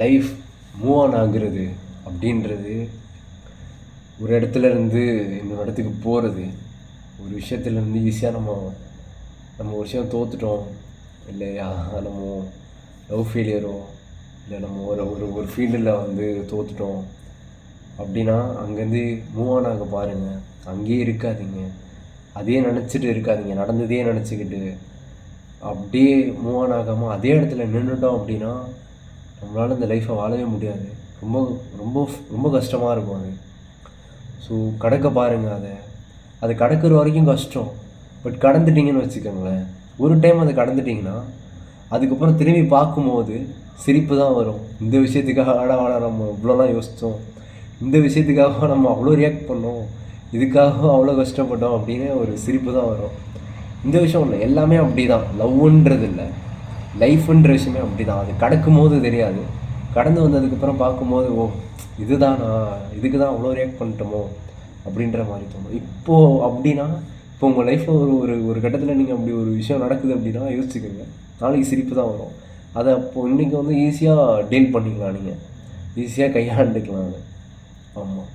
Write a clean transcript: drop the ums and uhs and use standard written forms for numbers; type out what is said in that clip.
Life move on ஆகுறது அப்படின்றது ஒரு இடத்துல இருந்து இன்னொரு இடத்துக்கு போகிறது. ஒரு விஷயத்துலேருந்து ஈஸியாக நம்ம ஒரு விஷயம் தோற்றுட்டோம், இல்லை நம்ம லவ் ஃபெயிலியரோ, இல்லை நம்ம ஒரு ஒரு ஒரு ஃபீல்டில் வந்து தோற்றுட்டோம் அப்படின்னா அங்கேருந்து மூவ் ஆன் ஆக பாருங்கள். அங்கேயே இருக்காதீங்க, அதே நினச்சிட்டு இருக்காதீங்க. நடந்ததே நினச்சிக்கிட்டு அப்படியே மூவ் ஆன் ஆகாமல் அதே இடத்துல நின்றுட்டோம் அப்படின்னா நம்மளால் இந்த லைஃப்பை வாழவே முடியாது. ரொம்ப ரொம்ப ரொம்ப கஷ்டமாக இருக்கும் அது. ஸோ கடக்க பாருங்கள். அது கடக்கிற வரைக்கும் கஷ்டம். பட் கடந்துட்டிங்கன்னு வச்சுக்கோங்களேன், ஒரு டைம் அதை கடந்துட்டிங்கன்னா அதுக்கப்புறம் திரும்பி பார்க்கும்போது சிரிப்பு தான் வரும். இந்த விஷயத்துக்காக நம்ம இவ்வளோலாம் யோசித்தோம், இந்த விஷயத்துக்காக நம்ம அவ்வளோ ரியாக்ட் பண்ணோம், இதுக்காக அவ்வளோ கஷ்டப்பட்டோம் அப்படின்னு ஒரு சிரிப்பு தான் வரும். இந்த விஷயம் இல்லை, எல்லாமே அப்படி தான். லவ்ன்றது இல்லை, லைஃப்ன்ற விஷயமே அப்படி தான். அது கடக்கும் போது தெரியாது, கடந்து வந்ததுக்கப்புறம் பார்க்கும்போது ஓ இதுதானா, இதுக்கு தான் அவ்வளோ ரியாக்ட் பண்ணிட்டோமோ அப்படின்ற மாதிரி தோணும். இப்போது அப்படின்னா இப்போ உங்கள் லைஃப்பில் ஒரு ஒரு கட்டத்தில் நீங்கள் அப்படி ஒரு விஷயம் நடக்குது அப்படின்னா யோசிச்சுக்கோங்க, நாளைக்கு சிரிப்பு தான் வரும். அதை அப்போது இன்றைக்கி வந்து ஈஸியாக டீல் பண்ணிக்கலாம், நீங்கள் ஈஸியாக கையாண்டுக்கலாம் அதை. ஆமாம்.